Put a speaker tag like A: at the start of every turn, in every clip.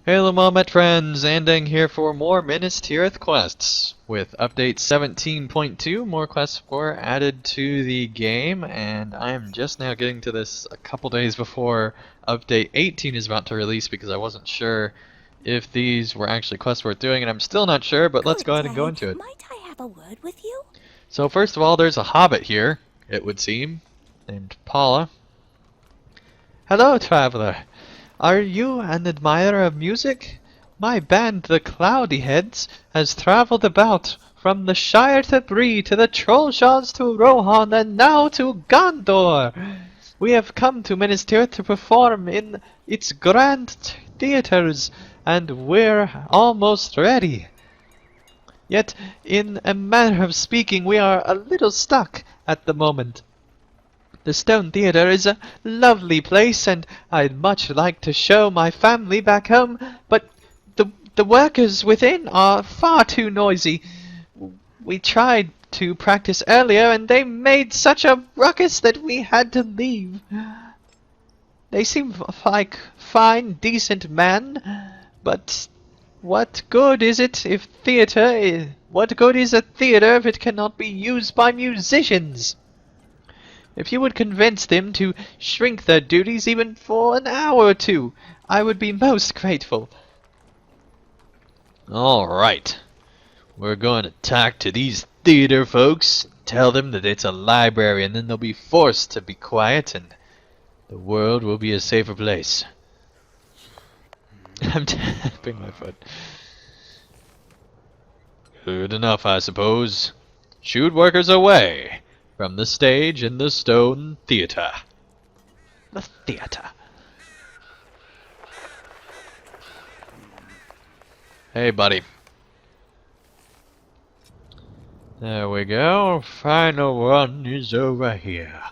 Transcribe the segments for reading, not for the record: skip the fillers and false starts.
A: Hello Moment friends, Andang here for more Minas Tirith quests. With update 17.2, more quests were added to the game, and I am just now getting to this a couple days before update 18 is about to release because I wasn't sure if these were actually quests worth doing, and I'm still not sure, but let's go ahead and go into it.
B: Might I have a word with you?
A: So first of all, there's a hobbit here, it would seem, named Paula. Hello, traveler. Are you an admirer of music? My band, the Cloudyheads, has traveled about from the Shire to Bree to the Trollshaws to Rohan and now to Gondor. We have come to Minas Tirith to perform in its grand theatres, and we're almost ready. Yet, in a manner of speaking, we are a little stuck at the moment. The Stone Theatre is a lovely place, and I'd much like to show my family back home, but the workers within are far too noisy. We tried to practice earlier, and they made such a ruckus that we had to leave. They seem like fine, decent men, but what good is a theatre if it cannot be used by musicians? If you would convince them to shrink their duties even for an hour or two, I would be most grateful. Alright. We're going to talk to these theater folks, tell them that it's a library, and then they'll be forced to be quiet, and the world will be a safer place. I'm tapping my foot. Good enough, I suppose. Shoot workers away from the stage in the Stone Theatre. The theatre. Hey, buddy. There we go. Final run is over here.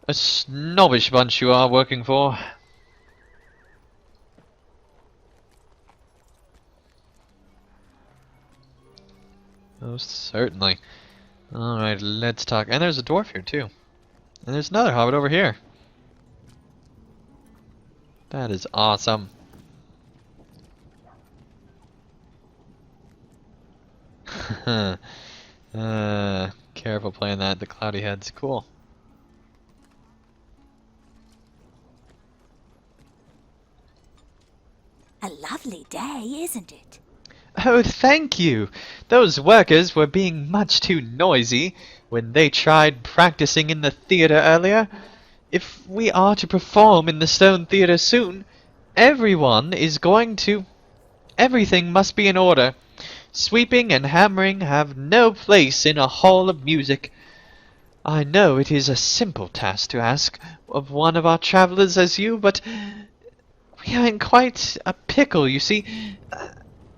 A: A snobbish bunch you are working for. Most certainly. Alright, let's talk. And there's a dwarf here, too. And there's another hobbit over here. That is awesome. Careful playing that. The Cloudyheads. Cool.
B: A lovely day, isn't it?
A: Oh, thank you! Those workers were being much too noisy when they tried practicing in the theatre earlier. If we are to perform in the Stone Theatre soon, everything must be in order. Sweeping and hammering have no place in a hall of music. I know it is a simple task to ask of one of our travellers as you, but we are in quite a pickle, you see.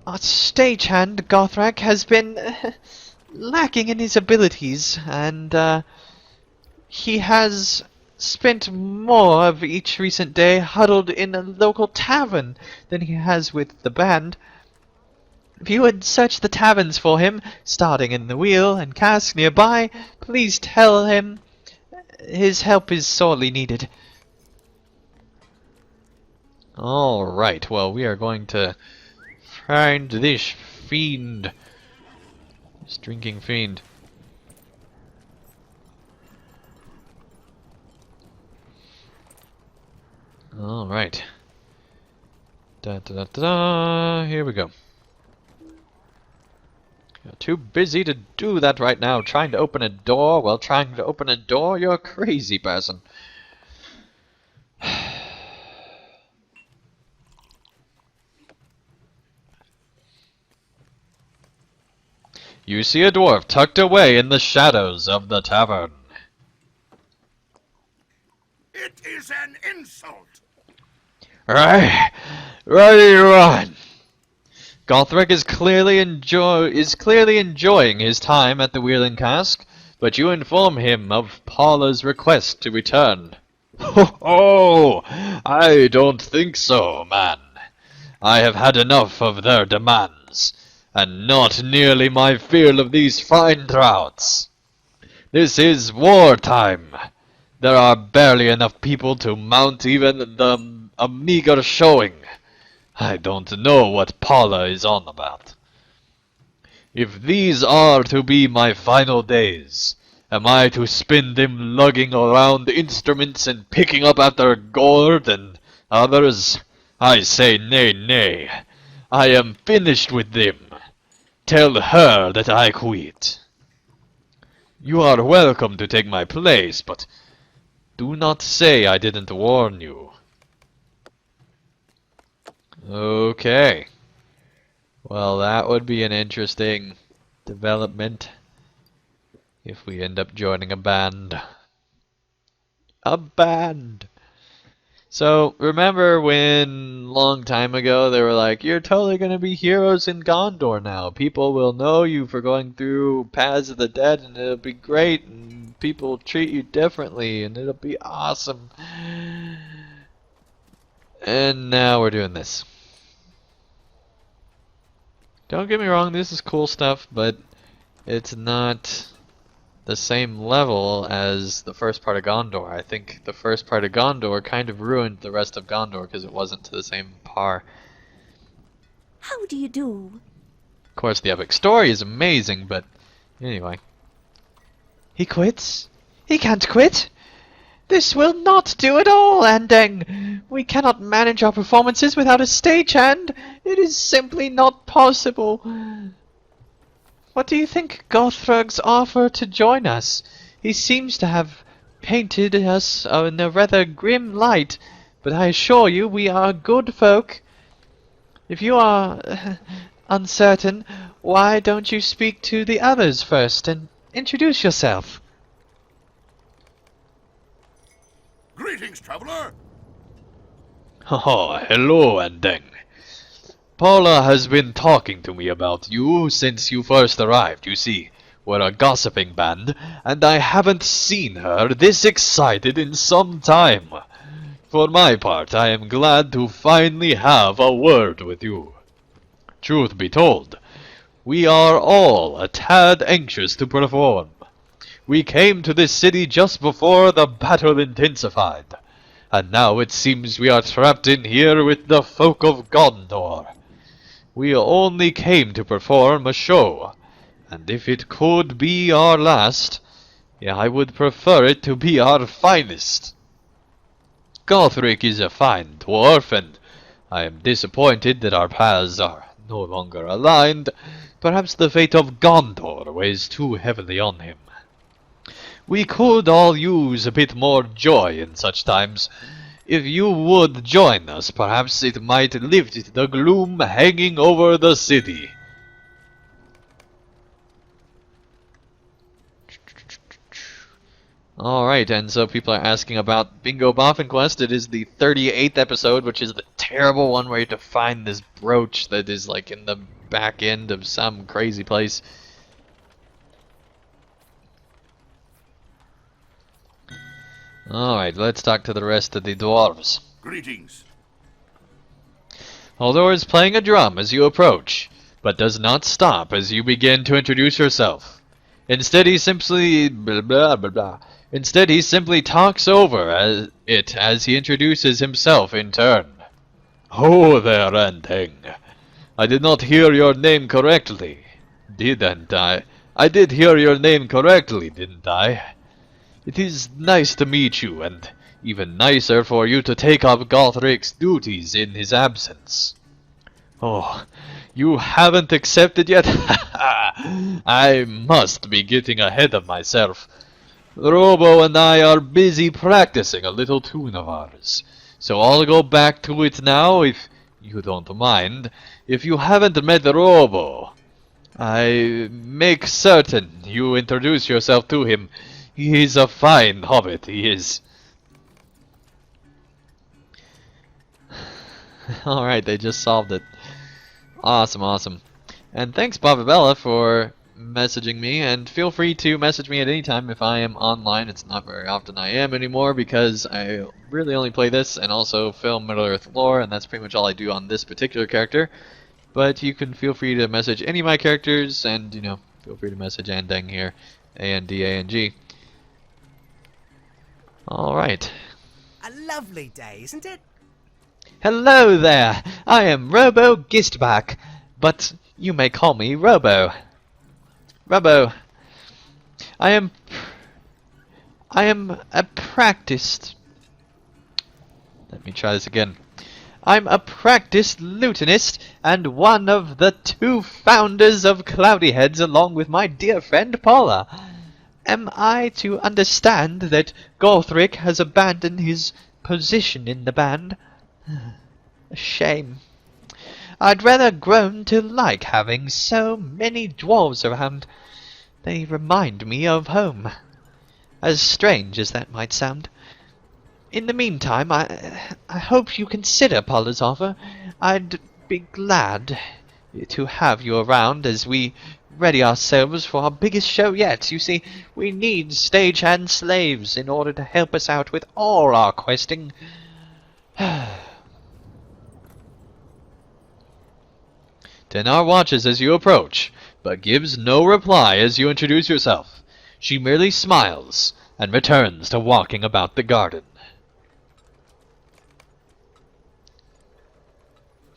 A: Our stagehand, Gothrak, has been lacking in his abilities, and he has spent more of each recent day huddled in a local tavern than he has with the band. If you would search the taverns for him, starting in the Wheel and Cask nearby, please tell him his help is sorely needed. Alright, well, we are going to find this fiend. This drinking fiend. Alright. Here we go. You're too busy to do that right now. Trying to open a door while trying to open a door? You're a crazy person. You see a dwarf tucked away in the shadows of the tavern.
C: It is an insult!
A: Right you on. Gothrak is clearly enjoying his time at the Wheel and Cask, but you inform him of Paula's request to return. Oh, I don't think so, man. I have had enough of their demands. and not nearly my fill of these fine draughts. This is wartime. There are barely enough people to mount even a meager showing. I don't know what Paula is on about. If these are to be my final days, am I to spend them lugging around instruments and picking up after Gord and others? I say nay, nay. I am finished with them. Tell her that I quit. You are welcome to take my place, but do not say I didn't warn you. Okay. Well, that would be an interesting development if we end up joining a band. A band! So, remember when, long time ago, they were like, you're totally gonna be heroes in Gondor now. People will know you for going through Paths of the Dead, and it'll be great, and people will treat you differently, and it'll be awesome. And now we're doing this. Don't get me wrong, this is cool stuff, but it's not the same level as the first part of Gondor. I think the first part of Gondor kind of ruined the rest of Gondor because it wasn't to the same par.
B: How do you do?
A: Of course, the epic story is amazing, but anyway. He quits? He can't quit! This will not do at all, Andeng! We cannot manage our performances without a stagehand! It is simply not possible! What do you think Gothrog's offer to join us? He seems to have painted us in a rather grim light, but I assure you we are good folk. If you are uncertain, why don't you speak to the others first and introduce yourself?
C: Greetings, traveler.
A: Oh, hello, Andeng. Paula has been talking to me about you since you first arrived. You see, we're a gossiping band, and I haven't seen her this excited in some time. For my part, I am glad to finally have a word with you. Truth be told, we are all a tad anxious to perform. We came to this city just before the battle intensified, and now it seems we are trapped in here with the folk of Gondor. We only came to perform a show, and if it could be our last, I would prefer it to be our finest. Gothric is a fine dwarf, and I am disappointed that our paths are no longer aligned. Perhaps the fate of Gondor weighs too heavily on him. We could all use a bit more joy in such times. If you would join us, perhaps it might lift the gloom hanging over the city. Alright, and so people are asking about Bingo Boffin Quest. It is the 38th episode, which is the terrible one where you have to find this brooch that is like in the back end of some crazy place. Alright, let's talk to the rest of the dwarves.
C: Greetings.
A: Holdor is playing a drum as you approach, but does not stop as you begin to introduce yourself. Instead, he simply blah blah blah blah. Instead, he simply talks over it as he introduces himself in turn. Oh there, Andeng. I did not hear your name correctly, didn't I? I did hear your name correctly, didn't I? It is nice to meet you, and even nicer for you to take up Gothric's duties in his absence. Oh, you haven't accepted yet? I must be getting ahead of myself. Robo and I are busy practicing a little tune of ours, so I'll go back to it now if you don't mind. If you haven't met Robo, I make certain you introduce yourself to him. He's a fine hobbit, he is. Alright, they just solved it. Awesome, awesome. And thanks, Bobabella, for messaging me, and feel free to message me at any time if I am online. It's not very often I am anymore, because I really only play this and also film Middle-earth lore, and that's pretty much all I do on this particular character. But you can feel free to message any of my characters, and, you know, feel free to message Andang here. A-N-D-A-N-G. Alright.
D: A lovely day, isn't it?
A: Hello there! I am Robo Gistback, but you may call me Robo. Robo. I am a practiced... Let me try this again. I'm a practiced lutenist and one of the 2 founders of Cloudyheads along with my dear friend Paula. Am I to understand that Gothric has abandoned his position in the band? A shame. I'd rather grown to like having so many dwarves around. They remind me of home. As strange as that might sound. In the meantime, I hope you consider Paula's offer. I'd be glad to have you around as we ready ourselves for our biggest show yet. You see, we need stagehand slaves in order to help us out with all our questing. 10R watches as you approach, but gives no reply as you introduce yourself. She merely smiles and returns to walking about the garden.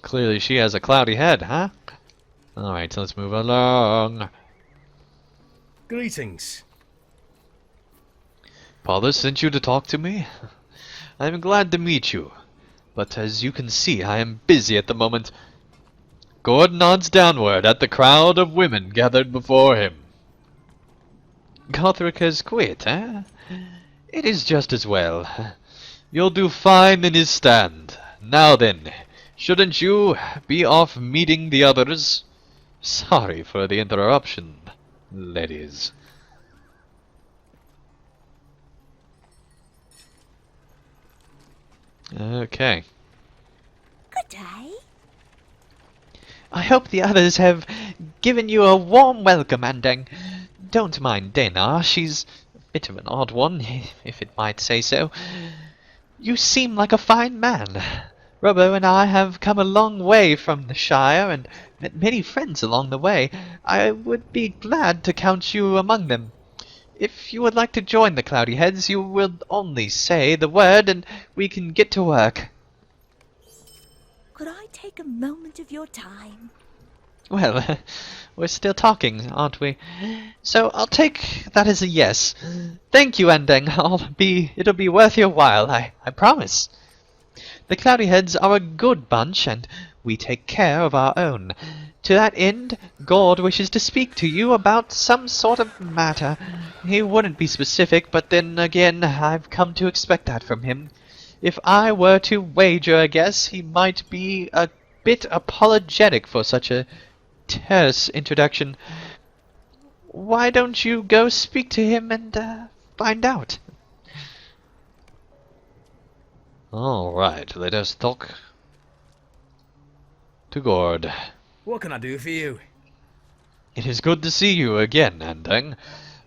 A: Clearly she has a cloudy head, huh? Alright, so let's move along.
D: Greetings.
A: Paula sent you to talk to me? I am glad to meet you, but as you can see, I am busy at the moment. Gord nods downward at the crowd of women gathered before him. Gothric has quit, eh? It is just as well. You'll do fine in his stand. Now then, shouldn't you be off meeting the others? Sorry for the interruption, ladies. Okay.
B: Good day.
A: I hope the others have given you a warm welcome, Andang. Don't mind Dana, she's a bit of an odd one, if it might say so. You seem like a fine man. Robo and I have come a long way from the Shire and met many friends along the way. I would be glad to count you among them. If you would like to join the Cloudyheads, you will only say the word and we can get to work.
B: Could I take a moment of your time?
A: Well, we're still talking, aren't we? So I'll take that as a yes. Thank you, Andang. It'll be worth your while, I promise. The Cloudyheads are a good bunch, and we take care of our own. To that end, Gord wishes to speak to you about some sort of matter. He wouldn't be specific, but then again, I've come to expect that from him. If I were to wager a guess, he might be a bit apologetic for such a terse introduction. Why don't you go speak to him and find out? Alright, let us talk to Gord.
D: What can I do for you?
A: It is good to see you again, Andang.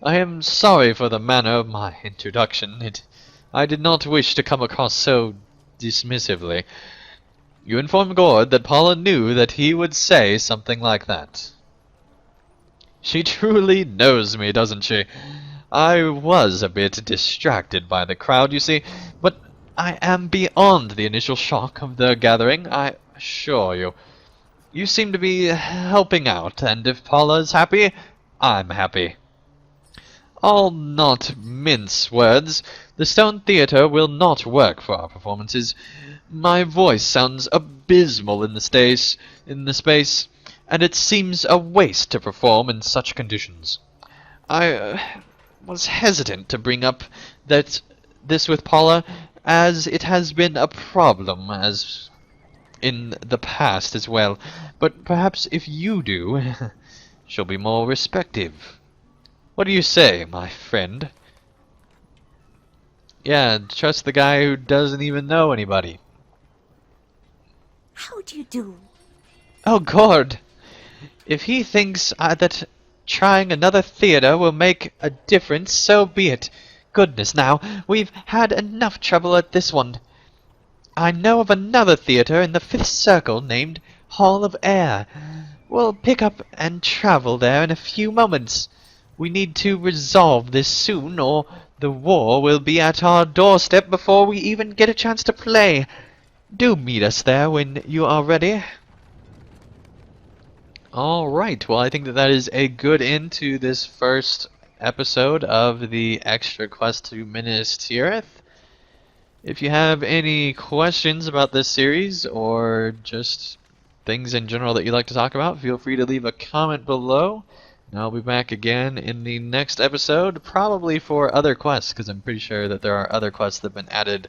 A: I am sorry for the manner of my introduction. I did not wish to come across so dismissively. You informed Gord that Paula knew that he would say something like that. She truly knows me, doesn't she? I was a bit distracted by the crowd, you see, but I am beyond the initial shock of the gathering, I assure you. You seem to be helping out, and if Paula's happy, I'm happy. I'll not mince words. The Stone Theatre will not work for our performances. My voice sounds abysmal in the space, and it seems a waste to perform in such conditions. I was hesitant to bring up this with Paula, as it has been a problem as in the past as well. But perhaps if you do, she'll be more respective. What do you say, my friend? Yeah, trust the guy who doesn't even know anybody.
B: How do you do?
A: Oh, Gord! If he thinks that trying another theatre will make a difference, so be it. Goodness, now, we've had enough trouble at this one. I know of another theatre in the 5th Circle named Hall of Air. We'll pick up and travel there in a few moments. We need to resolve this soon, or the war will be at our doorstep before we even get a chance to play. Do meet us there when you are ready. Alright, well I think that is a good end to this first episode of the Extra Quest to Minas Tirith. If you have any questions about this series, or just things in general that you'd like to talk about, feel free to leave a comment below. And I'll be back again in the next episode, probably for other quests, because I'm pretty sure that there are other quests that have been added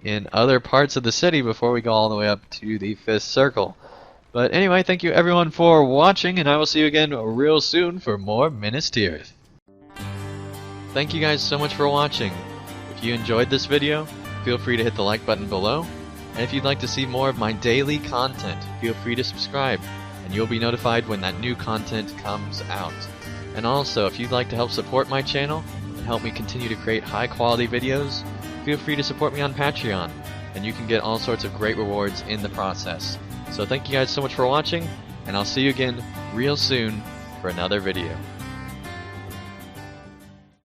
A: in other parts of the city before we go all the way up to the 5th circle. But anyway, thank you everyone for watching, and I will see you again real soon for more Minas Tirith. Thank you guys so much for watching. If you enjoyed this video, feel free to hit the like button below. And if you'd like to see more of my daily content, feel free to subscribe, and you'll be notified when that new content comes out. And also, if you'd like to help support my channel and help me continue to create high quality videos, feel free to support me on Patreon, and you can get all sorts of great rewards in the process. So thank you guys so much for watching, and I'll see you again real soon for another video.